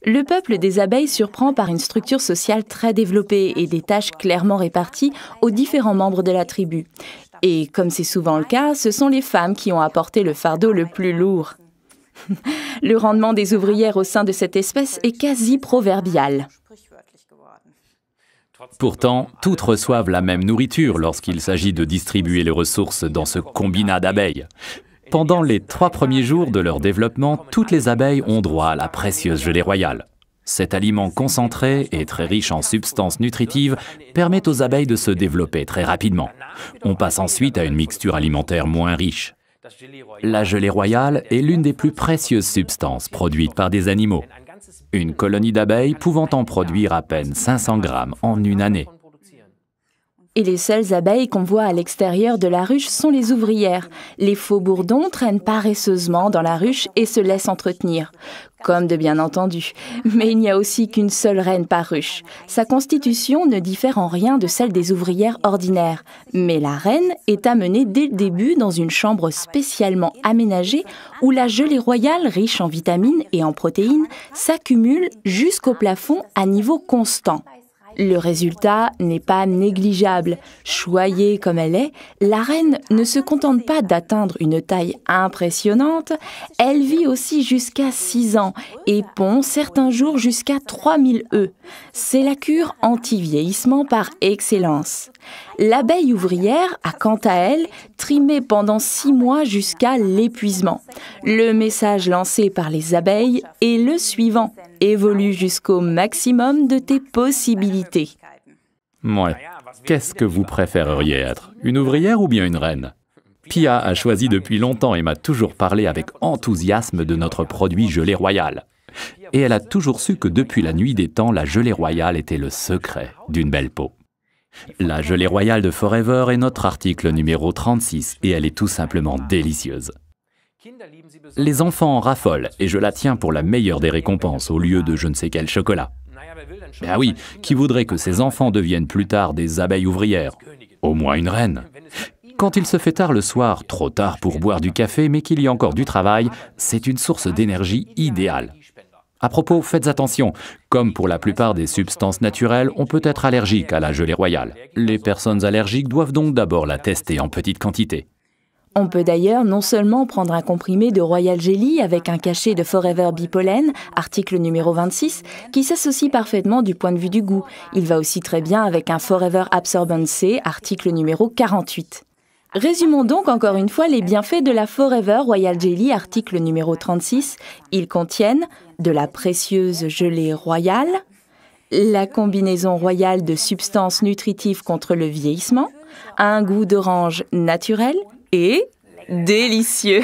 Le peuple des abeilles surprend par une structure sociale très développée et des tâches clairement réparties aux différents membres de la tribu. Et comme c'est souvent le cas, ce sont les femmes qui ont apporté le fardeau le plus lourd. Le rendement des ouvrières au sein de cette espèce est quasi proverbial. Pourtant, toutes reçoivent la même nourriture lorsqu'il s'agit de distribuer les ressources dans ce combinat d'abeilles. Pendant les 3 premiers jours de leur développement, toutes les abeilles ont droit à la précieuse gelée royale. Cet aliment concentré et très riche en substances nutritives permet aux abeilles de se développer très rapidement. On passe ensuite à une mixture alimentaire moins riche. La gelée royale est l'une des plus précieuses substances produites par des animaux. Une colonie d'abeilles pouvant en produire à peine 500 grammes en une année. Et les seules abeilles qu'on voit à l'extérieur de la ruche sont les ouvrières. Les faux bourdons traînent paresseusement dans la ruche et se laissent entretenir. Comme de bien entendu. Mais il n'y a aussi qu'une seule reine par ruche. Sa constitution ne diffère en rien de celle des ouvrières ordinaires. Mais la reine est amenée dès le début dans une chambre spécialement aménagée où la gelée royale, riche en vitamines et en protéines, s'accumule jusqu'au plafond à niveau constant. Le résultat n'est pas négligeable. Choyée comme elle est, la reine ne se contente pas d'atteindre une taille impressionnante, elle vit aussi jusqu'à 6 ans et pond certains jours jusqu'à 3000 œufs. C'est la cure anti-vieillissement par excellence. L'abeille ouvrière a quant à elle trimé pendant 6 mois jusqu'à l'épuisement. Le message lancé par les abeilles est le suivant. Évolue jusqu'au maximum de tes possibilités. Ouais. Qu'est-ce que vous préféreriez être? Une ouvrière ou bien une reine? Pia a choisi depuis longtemps et m'a toujours parlé avec enthousiasme de notre produit gelée royale. Et elle a toujours su que depuis la nuit des temps, la gelée royale était le secret d'une belle peau. La gelée royale de Forever est notre article numéro 36 et elle est tout simplement délicieuse. Les enfants en raffolent et je la tiens pour la meilleure des récompenses au lieu de je ne sais quel chocolat. Ben oui, qui voudrait que ses enfants deviennent plus tard des abeilles ouvrières? Au moins une reine. Quand il se fait tard le soir, trop tard pour boire du café mais qu'il y a encore du travail, c'est une source d'énergie idéale. À propos, faites attention, comme pour la plupart des substances naturelles, on peut être allergique à la gelée royale. Les personnes allergiques doivent donc d'abord la tester en petite quantité. On peut d'ailleurs non seulement prendre un comprimé de Royal Jelly avec un cachet de Forever Bipollen, article numéro 26, qui s'associe parfaitement du point de vue du goût. Il va aussi très bien avec un Forever Absorbent C, article numéro 48. Résumons donc encore une fois les bienfaits de la Forever Royal Jelly, article numéro 36. Ils contiennent de la précieuse gelée royale, la combinaison royale de substances nutritives contre le vieillissement, un goût d'orange naturel et délicieux.